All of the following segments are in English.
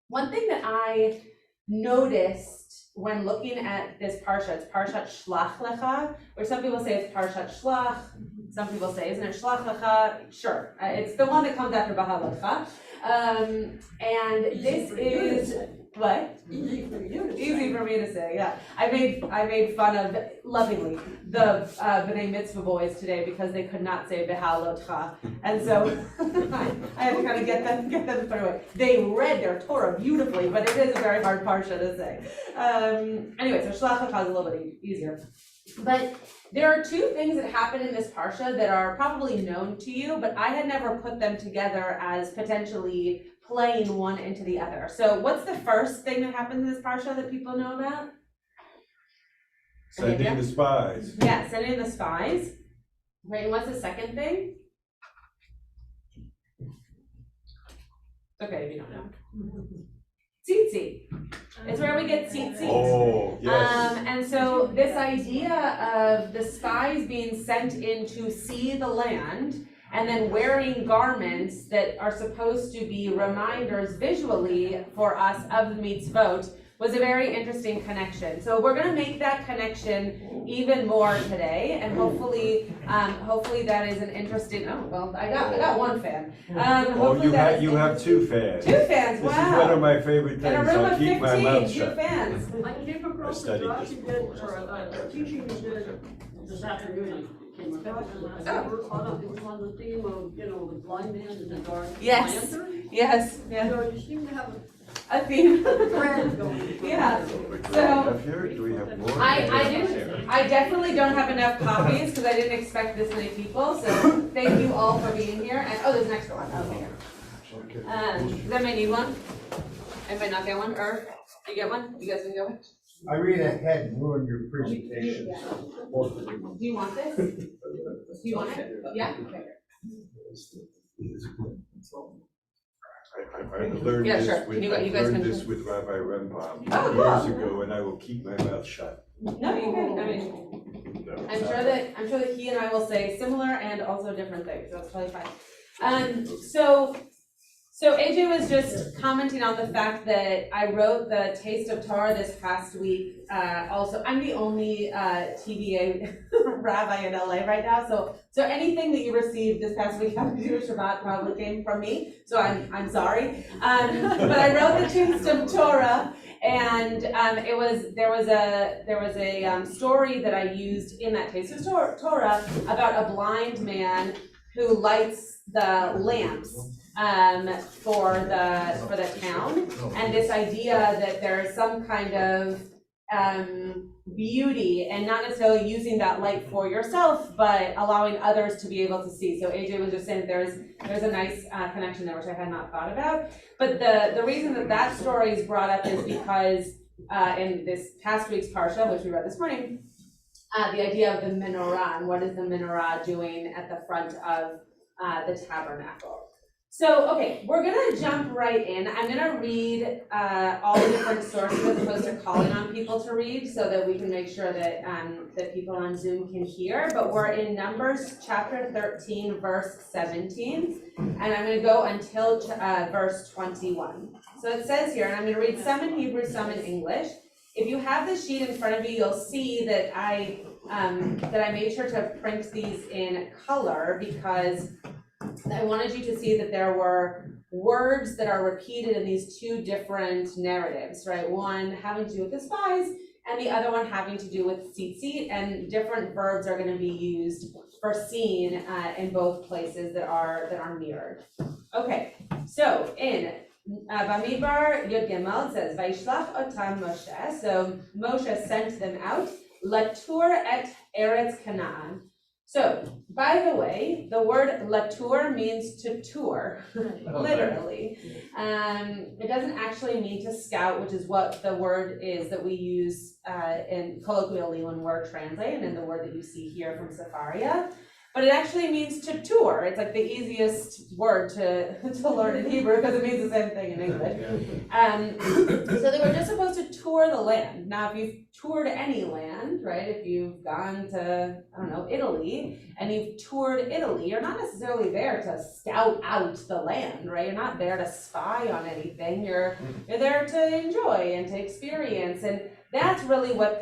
One thing that I noticed when looking at this Parsha, it's Parashat Shlach Lecha, or some people say it's Parashat Shlach, some people say, isn't it Shlach Lecha? Sure, it's the one that comes after Bahalecha. And this is, what? Easy for you to say. Easy for me to say, yeah. I made fun of, lovingly, the B'nai Mitzvah boys today because they could not say Behalotcha. And so I had to kind of get them to put away. They read their Torah beautifully, but it is a very hard parsha to say. Anyway, so Shlach Lecha is a little bit easier. But there are two things that happen in this parsha that are probably known to you, but I had never put them together as potentially playing one into the other. So what's the first thing that happens in this parsha that people know about? Sending the spies. Yeah, sending the spies. Right, and what's the second thing? Okay, if you don't know. Tzitzi. It's where we get tzitzit. Oh, yes. And so this idea of the spies being sent in to see the land and then wearing garments that are supposed to be reminders visually for us of the mitzvot was a very interesting connection. So we're going to make that connection even more today, and hopefully that is an interesting. Oh well, I got one fan. You have two fans. Two fans. Wow. This is one of my favorite things. In a room I'll of keep my 15, mouth two shut. fans. I came across the job you did, or the teaching you did this afternoon. Came across it. It was on the theme of, the blind man in the dark. Yes. Lantern. Yes. Yeah. So you seem to have A theme. a trend going. Yeah. Do we So have here? Do we have more? I definitely don't have enough copies because I didn't expect this many people. So thank you all for being here. And oh, there's an extra one. Okay. Does anybody need one? Anybody not get one? Or you get one? You guys can get one? I read ahead and ruin your presentation. Do you want this? Do you want it? Yeah. Okay. I learned Yeah, this sure. with, You guys learned can- this with Rabbi Rembam Oh, years cool. ago, and I will keep my mouth shut. No, you can. I mean, I'm sure that he and I will say similar and also different things. That's probably fine. So AJ was just commenting on the fact that I wrote the Taste of Torah this past week. Also, I'm the only TBA rabbi in LA right now. So anything that you received this past week having to do with Shabbat probably came from me. So I'm sorry. But I wrote the Taste of Torah. And there was a story that I used in that Taste of Torah about a blind man who lights the lamps for the town, and this idea that there's some kind of beauty and not necessarily using that light for yourself, but allowing others to be able to see. So AJ was just saying there's a nice connection there, which I had not thought about. But the reason that story is brought up is because in this past week's Parsha, which we read this morning, the idea of the menorah and what is the menorah doing at the front of the tabernacle. So, okay, we're gonna jump right in. I'm gonna read all the different sources as opposed to calling on people to read so that we can make sure that that people on Zoom can hear. But we're in Numbers chapter 13, verse 17, and I'm gonna go until verse 21. So it says here, and I'm gonna read some in Hebrew, some in English. If you have the sheet in front of you, you'll see that I made sure to print these in color because I wanted you to see that there were words that are repeated in these two different narratives, right? One having to do with the spies, and the other one having to do with tzitzit, and different verbs are going to be used for seen in both places that are mirrored. Okay, so in Bamidbar Yud Gimel, it says, Vaishlach otam Moshe. So Moshe sent them out, Latur et Eretz Canaan. So, by the way, the word Latur means to tour, literally. It doesn't actually mean to scout, which is what the word is that we use in colloquially when we're translating, and the word that you see here from Sepharia. but it actually means to tour. It's like the easiest word to learn in Hebrew because it means the same thing in English. So they were just supposed to tour the land. Now, if you've toured any land, right, if you've gone to, I don't know, Italy, and you've toured Italy, you're not necessarily there to scout out the land, right? You're not there to spy on anything. You're there to enjoy and to experience. And that's really what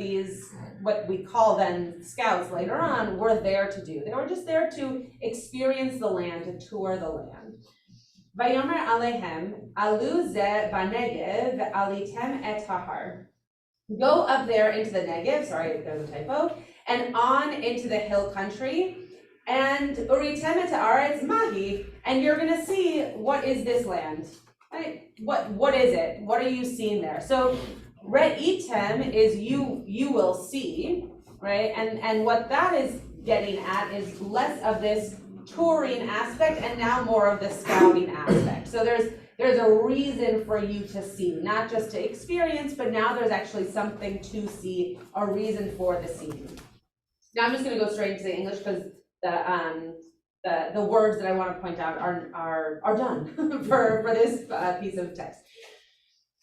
we call then scouts later on were there to do. They were just there to experience the land, to tour the land. Vayomer alehem, alu ze banegev, alitem et hahar. Go up there into the Negev, sorry, there's a typo, and on into the hill country, and uritem et haaretz mahi, and you're gonna see what is this land, right? What is it? What are you seeing there? So Re'item is you will see, right? And what that is getting at is less of this touring aspect and now more of the scouting aspect. So there's a reason for you to see, not just to experience, but now there's actually something to see, a reason for the seeing. Now I'm just gonna go straight into the English because the words that I want to point out are done for this piece of text.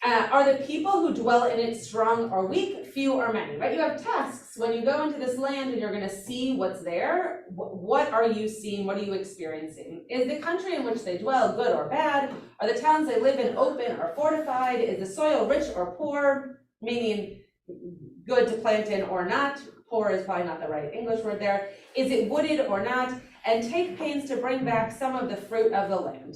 Are the people who dwell in it strong or weak, few or many, right? You have tasks when you go into this land and you're going to see what's there. What are you seeing? What are you experiencing? Is the country in which they dwell good or bad? Are the towns they live in open or fortified? Is the soil rich or poor, meaning good to plant in or not? Poor is probably not the right English word there. Is it wooded or not? And take pains to bring back some of the fruit of the land.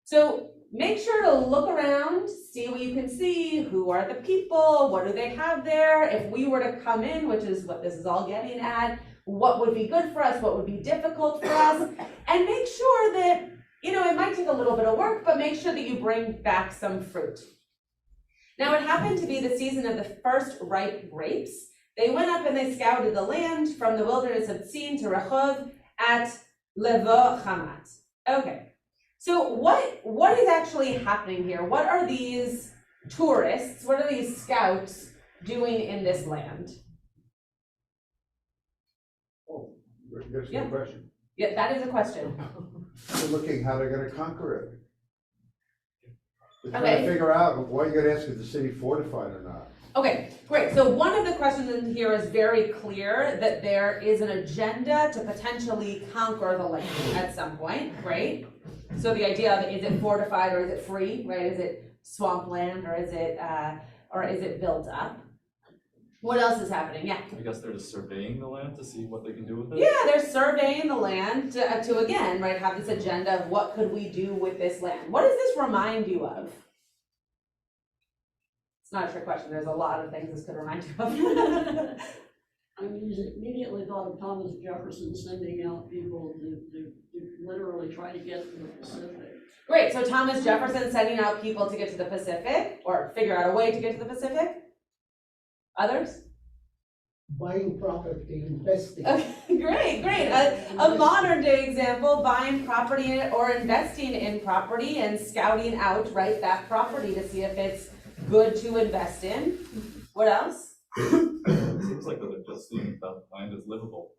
So make sure to look around, see what you can see, who are the people, what do they have there? If we were to come in, which is what this is all getting at, what would be good for us, what would be difficult for us, and make sure that, it might take a little bit of work, but make sure that you bring back some fruit. Now, it happened to be the season of the first ripe grapes. They went up and they scouted the land from the wilderness of Tzin to Rehov at Levo Hamat. Okay. So what is actually happening here? What are these tourists, what are these scouts doing in this land? Oh, that's a Yeah. good question. Yeah, that is a question. They're looking how they're gonna conquer it. They're trying Okay. to figure out, why you gotta ask if the city fortified or not. Okay, great. So one of the questions in here is very clear that there is an agenda to potentially conquer the land at some point, right? So the idea of is it fortified or is it free, right? Is it swampland or is it built up? What else is happening? Yeah. I guess they're just surveying the land to see what they can do with it. Yeah, they're surveying the land to again, right, have this agenda of what could we do with this land. What does this remind you of? It's not a trick question. There's a lot of things this could remind you of. I immediately thought of Thomas Jefferson sending out people to literally try to get to the Pacific. Great, so Thomas Jefferson sending out people to get to the Pacific, or figure out a way to get to the Pacific? Others? Buying property, investing. Okay, great. A modern day example, buying property or investing in property and scouting out, right, that property to see if it's good to invest in. What else? Seems like they're just seeing if that land is livable.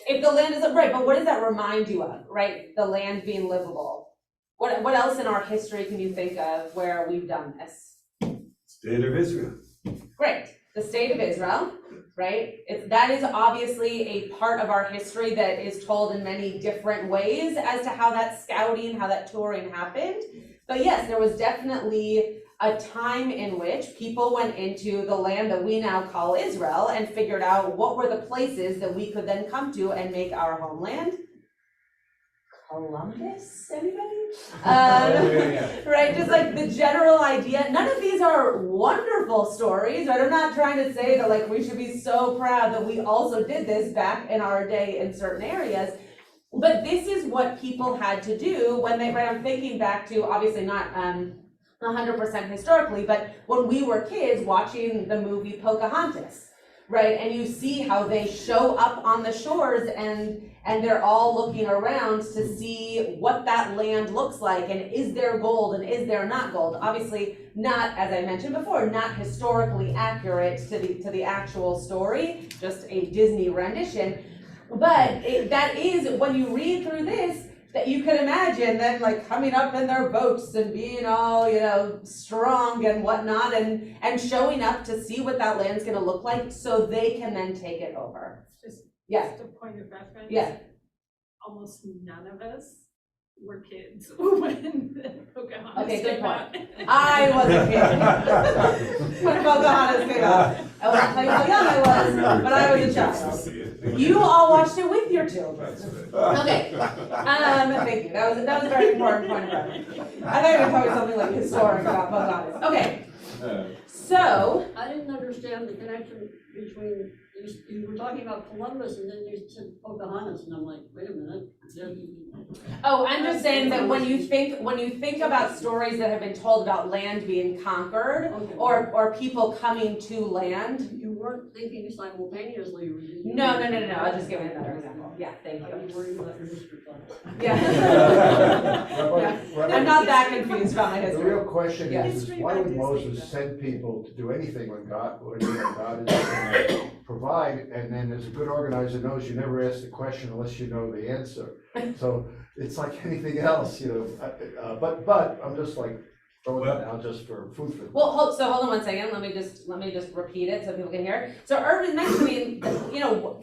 If the land isn't right, but what does that remind you of, right? The land being livable. What else in our history can you think of where we've done this? State of Israel. Great, the state of Israel, right? That is obviously a part of our history that is told in many different ways as to how that scouting, how that touring happened. But yes, there was definitely a time in which people went into the land that we now call Israel and figured out what were the places that we could then come to and make our homeland. Columbus, anybody? Right, just like the general idea. None of these are wonderful stories, right? I'm not trying to say that like we should be so proud that we also did this back in our day in certain areas. But this is what people had to do when they, right, I'm thinking back to obviously not 100% historically, but when we were kids watching the movie Pocahontas, right? And you see how they show up on the shores and they're all looking around to see what that land looks like and is there gold and is there not gold. Obviously not, as I mentioned before, not historically accurate to the actual story, just a Disney rendition. But that is, when you read through this, that you could imagine them like coming up in their boats and being all, strong and whatnot and showing up to see what that land's gonna look like so they can then take it over. Just Yeah, a point of reference. yeah. Almost none of us were kids when Pocahontas Okay, good came out. I was a kid. When Pocahontas came out. I won't tell you how young I was, but I was a child. You all watched it with your children. Okay, thank you, that was a very important point of reference. I thought you were talking something like historic about Pocahontas. Okay, so, I didn't understand the connection between, you were talking about Columbus and then you said Pocahontas, and I'm like, wait a minute. oh, I'm just saying that when you think about stories that have been told about land being conquered, Okay. or people coming to land. You weren't thinking simultaneously, were you? No, I'll just give you another example. Yeah, thank I was you. worried about your history class. Yeah. Rabbi, I'm not that confused about my The history. real question Yeah. is why would Moses send people to do anything when God is going to provide, and then as a good organizer knows, you never ask the question unless you know the answer. So it's like anything else, but I'm just like throwing that out just for food for thought. Well, hold on one second. Let me just repeat it so people can hear. So Irvin mentioning,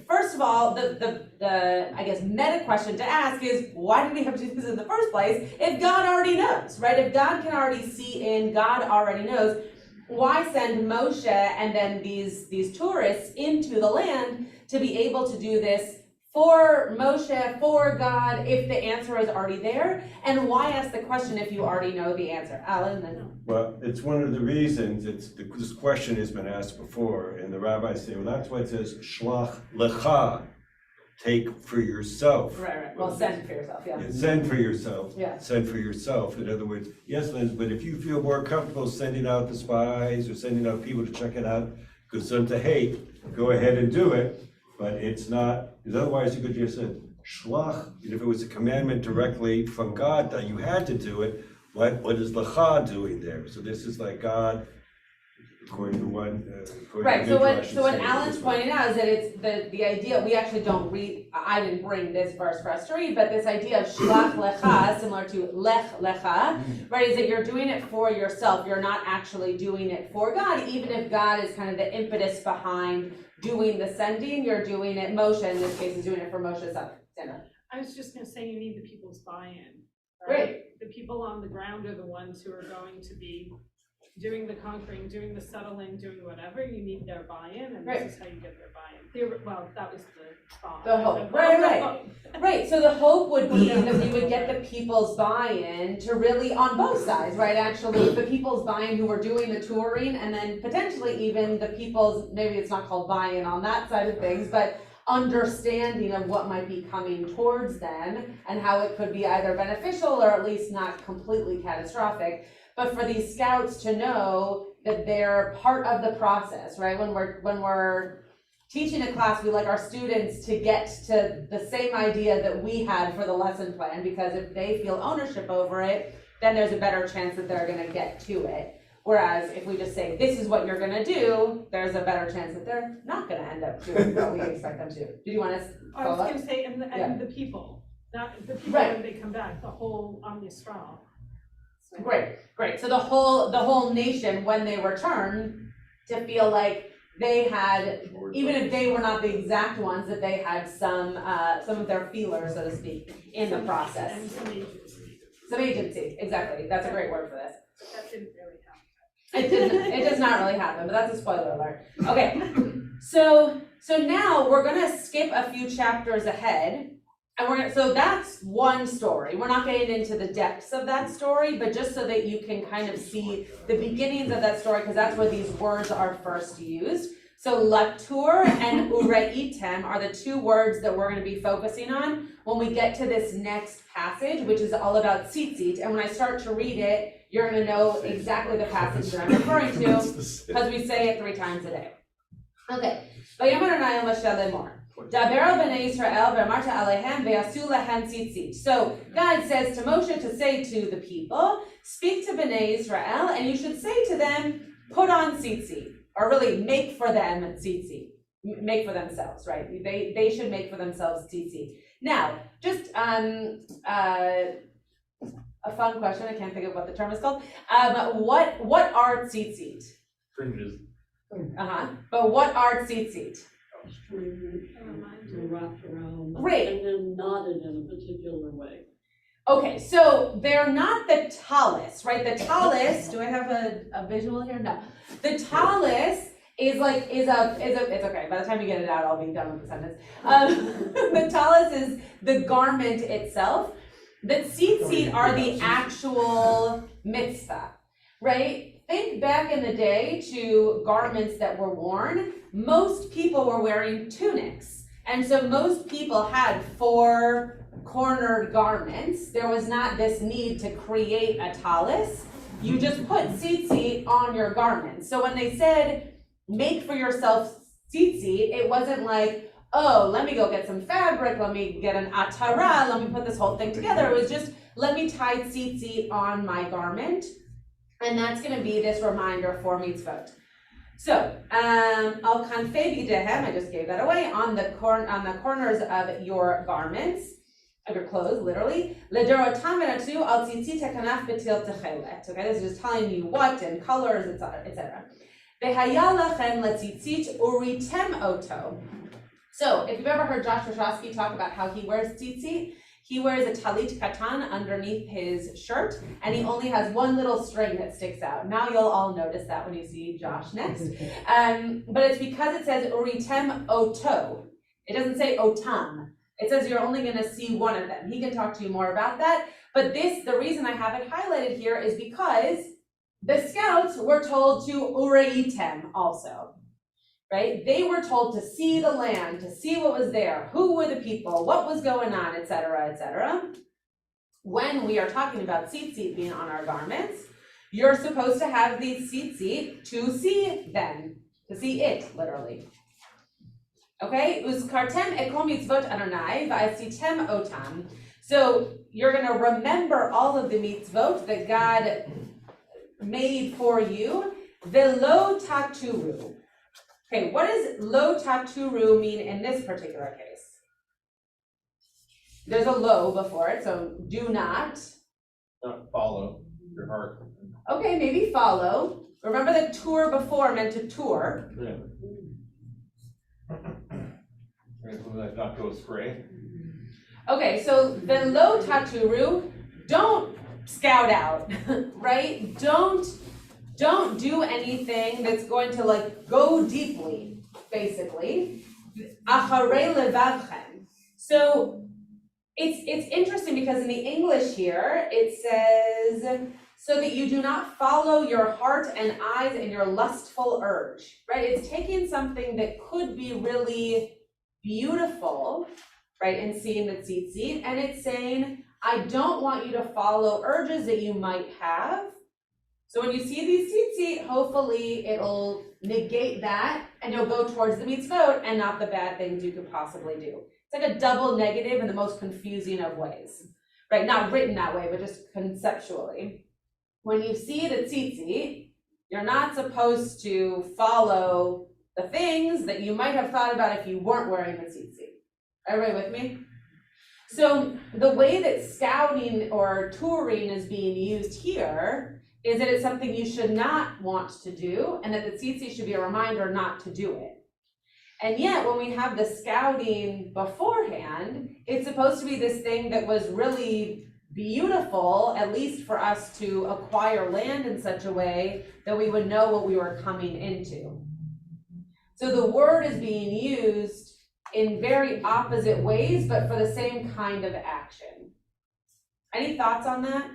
first of all, the I guess meta question to ask is why did we have to do this in the first place if God already knows, right? If God can already see in, God already knows, why send Moshe and then these tourists into the land to be able to do this for Moshe, for God, if the answer is already there? And why ask the question if you already know the answer? Alan, then. Well, it's one of the reasons, this question has been asked before, and the rabbis say, well, that's why it says, Shlach lecha, take for yourself. Right. Well, send for yourself, yeah. Send for yourself. Yeah. Send for yourself. In other words, yes, Liz, but if you feel more comfortable sending out the spies or sending out people to check it out, because some to hate, go ahead and do it. But it's not, because otherwise you could just say, Shlach, if it was a commandment directly from God that you had to do it, what is Lecha doing there? So this is like God, according to one, Right, to so Midrash, what is saying Alan's this way. pointing out is that it's the idea, we actually don't read, I didn't bring this verse for us to read, but this idea of Shlach Lecha, similar to Lech Lecha, right, is that you're doing it for yourself, you're not actually doing it for God, even if God is kind of the impetus behind doing the sending, you're doing it, Moshe in this case is doing it for Moshe's self. Sandra. I was just gonna say you need the people's buy-in, Great. right? The people on the ground are the ones who are going to be doing the conquering, doing the settling, doing whatever. You need their buy-in, and Right. this is how you get their buy-in. Well, that was the thought. The hope. Right. Right, so the hope would be that we would get the people's buy-in to really, on both sides, right, actually, the people's buy-in who are doing the touring, and then potentially even the people's, maybe it's not called buy-in on that side of things, but understanding of what might be coming towards them, and how it could be either beneficial or at least not completely catastrophic. But for these scouts to know that they're part of the process, right, when we're teaching a class, we like our students to get to the same idea that we had for the lesson plan, because if they feel ownership over it, then there's a better chance that they're gonna get to it. Whereas if we just say, this is what you're gonna do, there's a better chance that they're not gonna end up doing what we expect them to. Did you want to I follow was up? gonna say, and the people, not the people Right. when they come back, the whole Am Yisrael. Great. So the whole nation, when they return, to feel like they had, even if they were not the exact ones, that they had some of their feelers, so to speak, in the process. And some agency. Some agency, exactly. That's a great word for this. That didn't really happen. It does not really happen, but that's a spoiler alert. Okay, so now we're gonna skip a few chapters ahead, and so that's one story. We're not getting into the depths of that story, but just so that you can kind of see the beginnings of that story, because that's where these words are first used. So latur and ureitem are the two words that we're gonna be focusing on when we get to this next passage, which is all about tzitzit. And when I start to read it, you're gonna know exactly the passage that I'm referring to, because we say it 3 times a day. Okay. Vayomer Adonai el Moshe lemor. Daber al bnei Yisrael ve'amarta alehem ve'asu lehem tzitzit. So God says to Moshe to say to the people, speak to bnei Yisrael, and you should say to them, put on tzitzit, or really make for them tzitzit. make for themselves, right? They should make for themselves tzitzit. Now, just a fun question, I can't think of what the term is called. What are tzitzit? Fringes. But what are tzitzit? String, wrapped around. Great. And then knotted in a particular way. Okay, so they're not the tallis, right? The tallis, do I have a visual here? No. The tallis is it's okay, by the time you get it out, I'll be done with the sentence. The tallis is the garment itself. The tzitzit are the actual mitzvah, right? Think back in the day to garments that were worn. Most people were wearing tunics. And so most people had 4 cornered garments. There was not this need to create a tallis. You just put tzitzit on your garments. So when they said, make for yourself tzitzit, it wasn't like, oh, let me go get some fabric, let me get an atara, let me put this whole thing together. It was just, let me tie tzitzit on my garment. And that's gonna be this reminder for mitzvot. So, al kanfei b'gedehem, I just gave that away, on the corners of your garments, of your clothes, literally. L'dorotam v'natu al tzitzit hakanaf b'til techelet. Okay, this is just telling you what and colors, etc. V'haya lachem letzitzit uritem oto. So, if you've ever heard Josh Rashowski talk about how he wears tzitzit, he wears a talit katan underneath his shirt, and he only has one little string that sticks out. Now you'll all notice that when you see Josh next. But it's because it says uritem oto. It doesn't say otam. It says you're only gonna see one of them. He can talk to you more about that. But the reason I have it highlighted here is because the scouts were told to ureitem also. Right? They were told to see the land, to see what was there, who were the people, what was going on, etc., etc. When we are talking about tzitzit being on our garments, you're supposed to have these tzitzit to see them, to see it, literally. Okay? Uzkartem ekom mitzvot Adonai va'asitem otam. So you're going to remember all of the mitzvot that God made for you. Velo taturu. Okay, what does lo taturu mean in this particular case? There's a lo before it, so do not. Not follow your heart. Okay, maybe follow. Remember that tour before meant to tour. Yeah. Not go astray. Okay, so the lo taturu, don't scout out, right? Don't do anything that's going to go deeply, basically. Acharei levavchem. So it's interesting because in the English here, it says, so that you do not follow your heart and eyes and your lustful urge, right? It's taking something that could be really beautiful, right, and seeing the tzitzit, and it's saying, I don't want you to follow urges that you might have. So when you see these tzitzit, hopefully it'll negate that and you'll go towards the mitzvot and not the bad things you could possibly do. It's like a double negative in the most confusing of ways, right? Not written that way, but just conceptually. When you see the tzitzit, you're not supposed to follow the things that you might have thought about if you weren't wearing the tzitzit. Everybody with me? So the way that scouting or touring is being used here is that it's something you should not want to do, and that the tzitzit should be a reminder not to do it. And yet, when we have the scouting beforehand, it's supposed to be this thing that was really beautiful, at least for us to acquire land in such a way that we would know what we were coming into. So the word is being used in very opposite ways, but for the same kind of action. Any thoughts on that?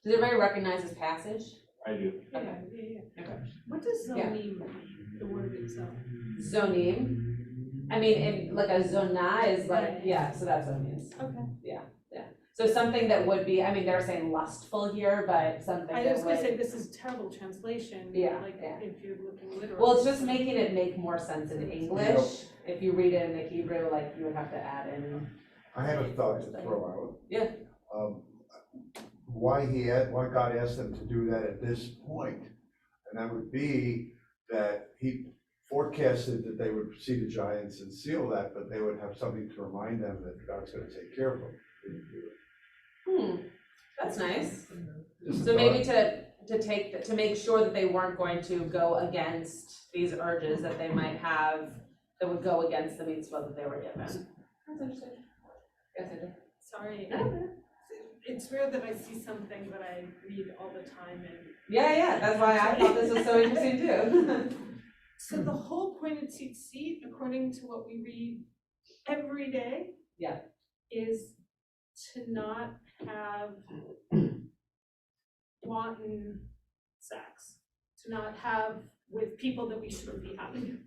Does everybody recognize this passage? I do. Okay. Yeah. Okay. What does Yeah. zonim mean, the word itself? Zonim. I mean, like a zona is like, yeah, so that's what it means. Okay. Yeah. So something that would be, I mean, they're saying lustful here, but something I that was gonna say, would, this is terrible translation, Yeah, like, yeah. if you're looking literal. well, it's just making it make more sense in English. If you read it in the Hebrew, like you would have to add in. I have a thought to throw out. Yeah. Why God asked them to do that at this point, and that would be that he forecasted that they would see the giants and seal that, but they would have something to remind them that God's gonna take care of them. They didn't do it. That's nice. Just a So maybe thought. to make sure that they weren't going to go against these urges that they might have, that would go against the mitzvah that they were given. That's interesting. Yes, I do. Sorry, it's rare that I see something that I read all the time and. Yeah, that's why I thought this was so interesting too. So the whole point of tzitzit, according to what we read every day. Yeah. Is to not have wanton sex, to not have with people that we shouldn't be having.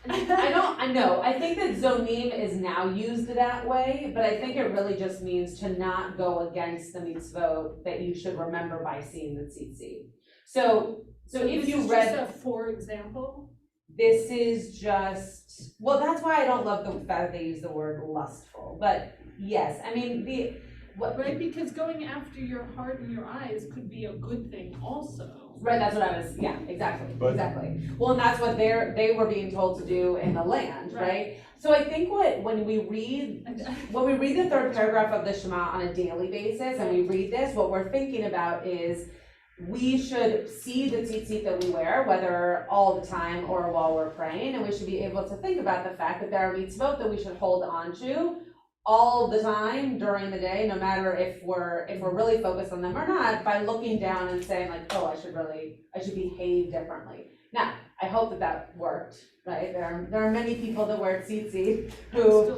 I think that zonim is now used that way, but I think it really just means to not go against the mitzvot that you should remember by seeing the tzitzit. So if you read. Just a for example? This is just, well, that's why I don't love the fact that they use the word lustful, but yes, I mean, Right, because going after your heart and your eyes could be a good thing also. Right, that's what I was, yeah, exactly, But- exactly. Well, and that's what they were being told to do in the land, right? So I think when we read the third paragraph of the Shema on a daily basis, and we read this, what we're thinking about is we should see the tzitzit that we wear, whether all the time or while we're praying, and we should be able to think about the fact that there are mitzvot that we should hold on to all the time during the day, no matter if we're really focused on them or not, by looking down and saying like, oh, I should behave differently. Now, I hope that worked, right? There are many people that wear tzitzit who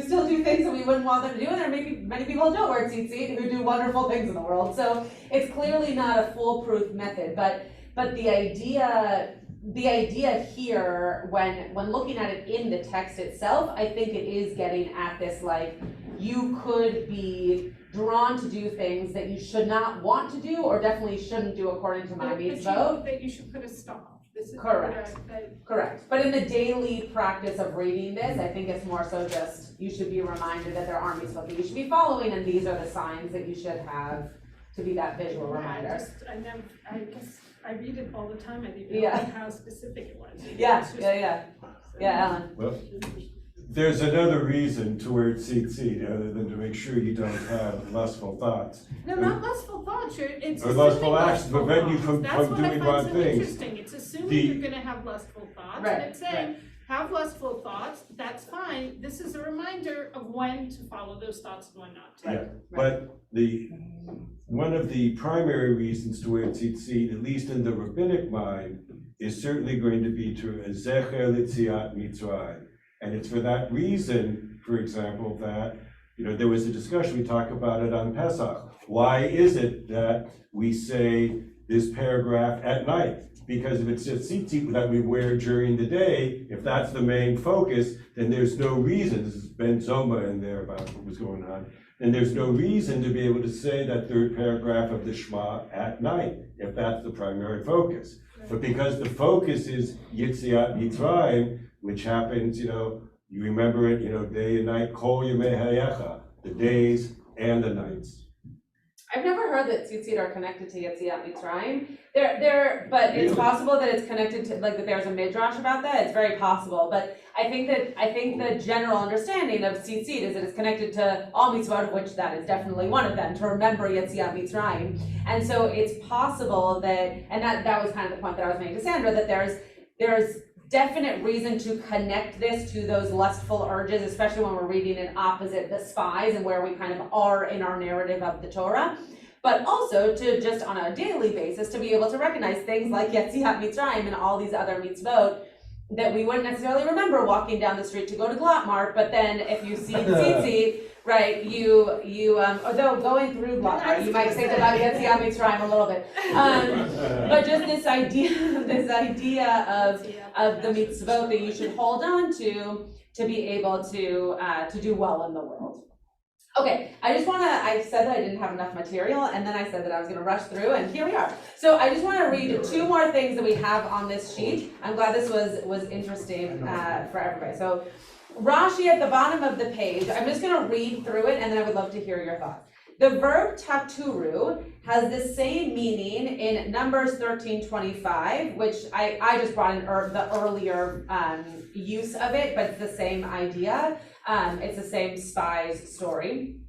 still do things that we wouldn't want them to do, and there may be many people who don't wear tzitzit who do wonderful things in the world. So it's clearly not a foolproof method, but the idea here, when looking at it in the text itself, I think it is getting at this, like, you could be drawn to do things that you should not want to do, or definitely shouldn't do according to my mitzvot. That you should put a stop. This is Correct. Correct. But in the daily practice of reading this, I think it's more so just, you should be reminded that there are mitzvot that you should be following, and these are the signs that you should have to be that visual reminder. I guess I read it all the time, I didn't Yeah. know how specific it was. Yeah, Ellen. Well, there's another reason to wear tzitzit other than to make sure you don't have lustful thoughts. No, not lustful thoughts, it's Or lustful assuming actions, prevent you from That's what I doing find wrong so things. interesting, it's assuming The- you're gonna have lustful thoughts, Right, and it's saying, have lustful thoughts, that's fine, this is a reminder of when to follow those thoughts and when not to. Yeah, but one of the primary reasons to wear tzitzit, at least in the rabbinic mind, is certainly going to be to zecher l'tziat Mitzrayim. And it's for that reason, for example, that, there was a discussion, we talk about it on Pesach. Why is it that we say this paragraph at night? Because if it's just tzitzit that we wear during the day, if that's the main focus, then there's no reason, this is Ben Zoma in there about what was going on, and there's no reason to be able to say that third paragraph of the Shema at night, if that's the primary focus. But because the focus is Yitziat Mitzrayim, which happens, you remember it, day and night, Kol Yemei Hayecha, the days and the nights. I've never heard that tzitzit are connected to Yetziat Mitzrayim. But it's Really? possible that it's connected to, like, that there's a midrash about that. It's very possible. But I think the general understanding of tzitzit is that it's connected to all mitzvot, of which that is definitely one of them, to remember Yetziat Mitzrayim. And so it's possible that, and that was kind of the point that I was making to Sandra, that there's definite reason to connect this to those lustful urges, especially when we're reading it opposite the spies and where we kind of are in our narrative of the Torah, but also to just on a daily basis to be able to recognize things like Yetziat Mitzrayim and all these other mitzvot that we wouldn't necessarily remember walking down the street to go to Glotmart, but then if you see tzitzit, right, although going through Glotmart, you might think about Yetziat Mitzrayim a little bit, but just this idea of the mitzvot that you should hold on to be able to do well in the world. Okay, I said that I didn't have enough material, and then I said that I was gonna rush through, and here we are. So I just wanna read two more things that we have on this sheet. I'm glad this was interesting for everybody. So Rashi at the bottom of the page, I'm just gonna read through it, and then I would love to hear your thoughts. the verb taturu has the same meaning in Numbers 13:25, which I just brought in the earlier use of it, but it's the same idea. It's the same spies story.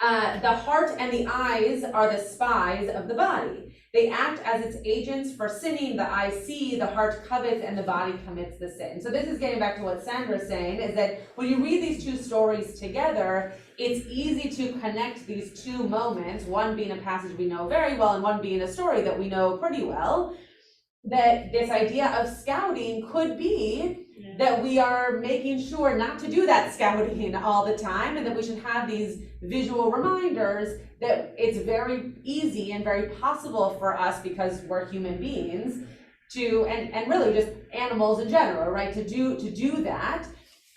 The heart and the eyes are the spies of the body. They act as its agents for sinning. The eye see, the heart covets, and the body commits the sin. So this is getting back to what Sandra's saying, is that when you read these two stories together, it's easy to connect these two moments, one being a passage we know very well and one being a story that we know pretty well, that this idea of scouting could be that we are making sure not to do that scouting all the time, and that we should have these visual reminders that it's very easy and very possible for us, because we're human beings, to and really just animals in general, right, to do that,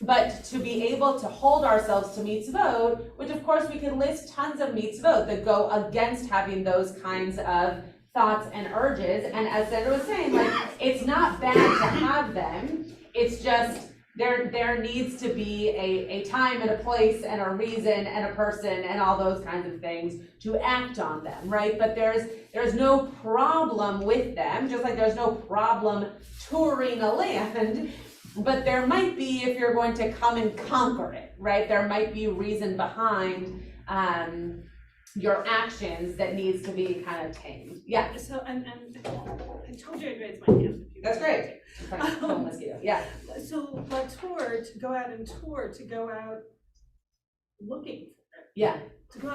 but to be able to hold ourselves to mitzvot, which of course we can list tons of mitzvot that go against having those kinds of thoughts and urges. And as Sandra was saying, like, it's not bad to have them. It's just there needs to be a time and a place and a reason and a person and all those kinds of things to act on them, right? But there's no problem with them, just like there's no problem touring a land, but there might be if you're going to come and conquer it, right? There might be reason behind your actions that needs to be kind of tamed. Yeah. So, and I told you I'd raise my hand. That's great. Mosquito. Yeah. So, but to go out looking for it. Yeah. To go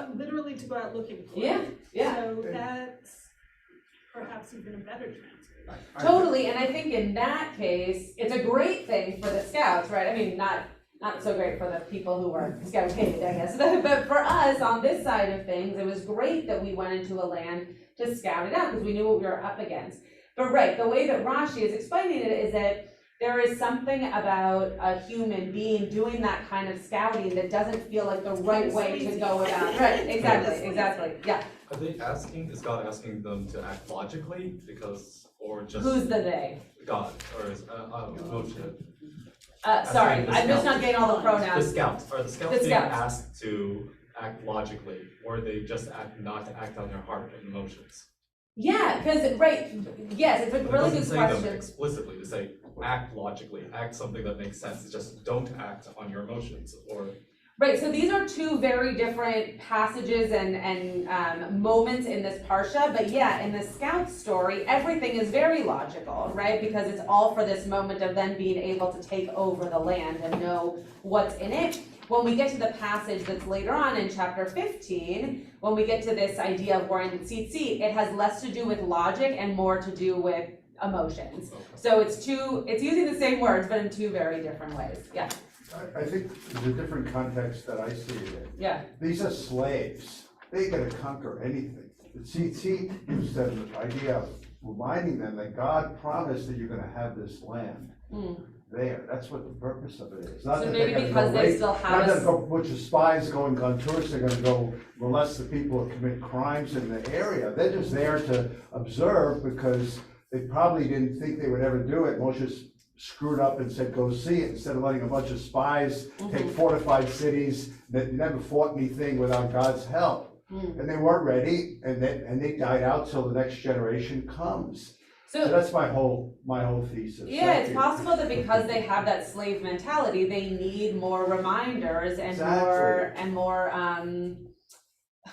out looking for Yeah. it. Yeah. So that's perhaps even a better translation. Totally. And I think in that case, it's a great thing for the scouts, right? I mean, not so great for the people who were scouted, I guess. But for us on this side of things, it was great that we went into a land to scout it out because we knew what we were up against. But right, the way that Rashi is explaining it is that there is something about a human being doing that kind of scouting that doesn't feel like the right way to go about. Right, exactly, yeah. Are they is God asking them to act logically or just? Who's the they? God, or is, Moshe? Sorry, I'm just not getting all the pronouns. The scouts being asked to act logically, or are they just not to act on their heart and emotions? Yeah, because, right, yes, it's a But really it good doesn't say them question. explicitly to say act logically, act something that makes sense. It's just don't act on your emotions or. Right, so these are two very different passages and moments in this parsha, but yeah, in the scout story, everything is very logical, right? Because it's all for this moment of then being able to take over the land and know what's in it. When we get to the passage that's later on in chapter 15, when we get to this idea of wearing tzitzit, it has less to do with logic and more to do with emotions. So it's using the same words, but in two very different ways, yeah. I think there's a different context that I see it in. Yeah. These are slaves. They gotta conquer anything. The tzitzit gives them the idea of reminding them that God promised that you're gonna have this land there. That's what the purpose of it is. Not So that maybe they're gonna because go they rape, still have not that us. a bunch of spies going on tours, they're gonna go molest the people who commit crimes in the area. They're just there to observe because they probably didn't think they would ever do it. Moshe screwed up and said, go see it, instead of letting a bunch of spies take fortified cities that never fought anything without God's help. And they weren't ready, and they died out till the next generation comes. So that's my whole thesis. Yeah, it's possible that because they have that slave mentality, they need more reminders and more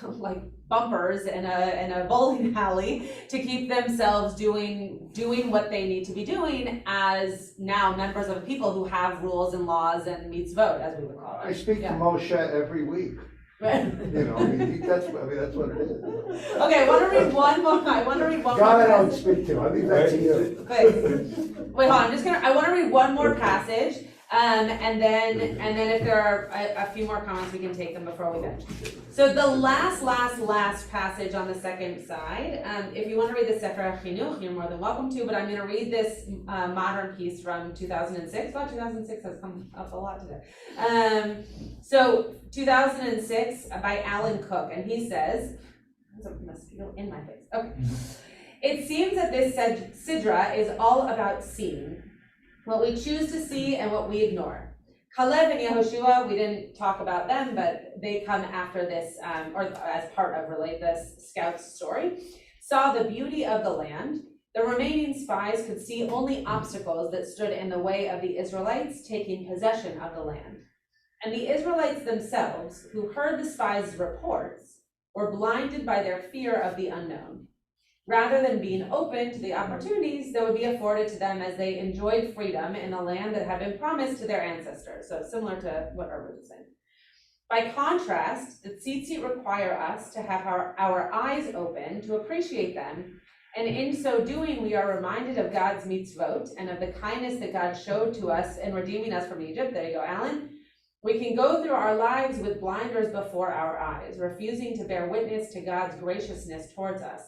like bumpers in a bowling alley to keep themselves doing what they need to be doing as now members of a people who have rules and laws and mitzvot, as we would call it. I speak to Moshe every week. Right. You know, that's what it is. Okay, I want to read one more. God, I don't speak to. I leave that to you. Wait, hold on. I want to read one more passage, and then if there are a few more comments, we can take them before we finish. So the last passage on the second side. If you want to read the Sefer Chinuch, you're more than welcome to. But I'm going to read this modern piece from 2006. Well, 2006 has come up a lot today. So 2006 by Alan Cook, and he says, "There's a mosquito in my face." Okay. It seems that this Sidra is all about seeing, what we choose to see and what we ignore. Caleb and Yehoshua, we didn't talk about them, but they come after this, or as part of really this scout's story, saw the beauty of the land. The remaining spies could see only obstacles that stood in the way of the Israelites taking possession of the land. And the Israelites themselves, who heard the spies' reports, were blinded by their fear of the unknown, rather than being open to the opportunities that would be afforded to them as they enjoyed freedom in the land that had been promised to their ancestors. So similar to what Rabbi was saying. By contrast, the tzitzit require us to have our eyes open to appreciate them, and in so doing, we are reminded of God's mitzvot and of the kindness that God showed to us in redeeming us from Egypt. There you go, Alan. We can go through our lives with blinders before our eyes, refusing to bear witness to God's graciousness towards us.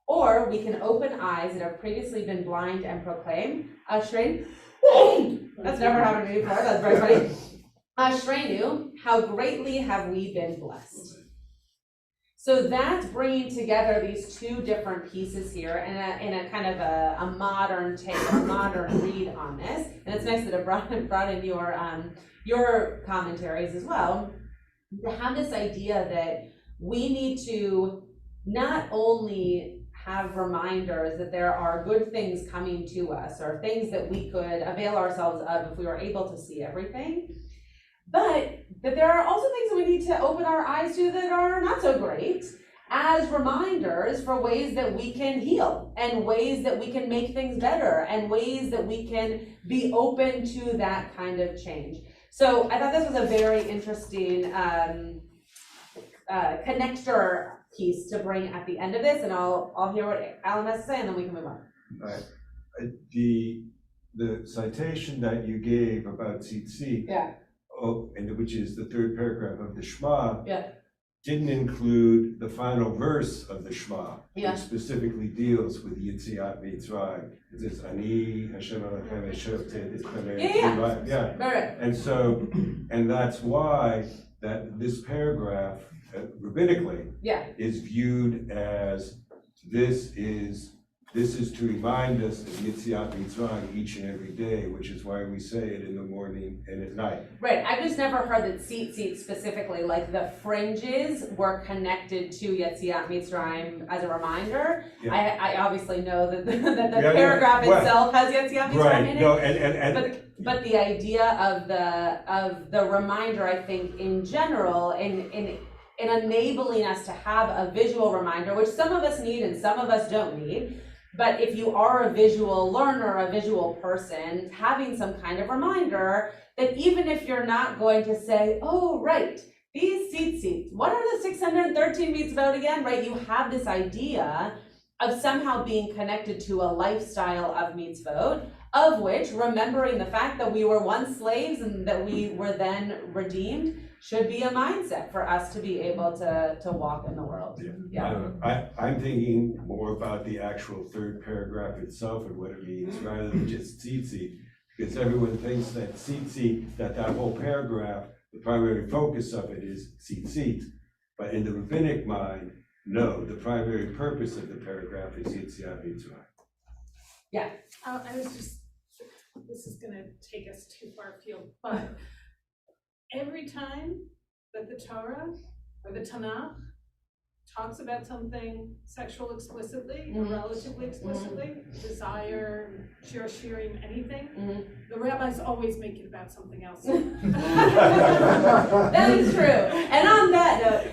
Or we can open eyes that have previously been blind and proclaim, Ashreinu, that's never happened to me before, that's very funny. Ashreinu, how greatly have we been blessed. So that's bringing together these two different pieces here in a kind of a modern take, a modern read on this. And it's nice that it brought in your commentaries as well, to have this idea that we need to not only have reminders that there are good things coming to us or things that we could avail ourselves of if we were able to see everything, but that there are also things that we need to open our eyes to that are not so great as reminders for ways that we can heal and ways that we can make things better and ways that we can be open to that kind of change. So I thought this was a very interesting connector piece to bring at the end of this, and I'll hear what Alan has to say, and then we can move on. Right. The citation that you gave about tzitzit, and which is the third paragraph of the Shema, didn't include the final verse of the Shema, which specifically deals with Yetziat Mitzrayim. It says, Ani Hashem Elohim Eshevte Mitzrayim. Right. And so, and that's why that this paragraph, rabbinically, is viewed as this is to remind us of Yetziat Mitzrayim each and every day, which is why we say it in the morning and at night. Right, I've just never heard that tzitzit specifically, like the fringes were connected to Yetziat Mitzrayim as a reminder. I obviously know that the paragraph itself has Yetziat Mitzrayim in it. No, but the idea of the reminder, I think, in general, in enabling us to have a visual reminder, which some of us need and some of us don't need. But if you are a visual learner, a visual person, having some kind of reminder that even if you're not going to say, oh, right, these tzitzit, what are the 613 mitzvot again, right? You have this idea of somehow being connected to a lifestyle of mitzvot, of which remembering the fact that we were once slaves and that we were then redeemed should be a mindset for us to be able to walk in the world. I'm thinking more about the actual third paragraph itself and what it means rather than just tzitzit, because everyone thinks that tzitzit, that whole paragraph, the primary focus of it is tzitzit, but in the rabbinic mind, no, the primary purpose of the paragraph is Yetziat Mitzrayim. I was just, this is gonna take us too far afield, but every time that the Torah or the Tanakh talks about something sexual explicitly or relatively explicitly, desire, shirim, anything, the rabbis always make it about something else. That is true. And on that note,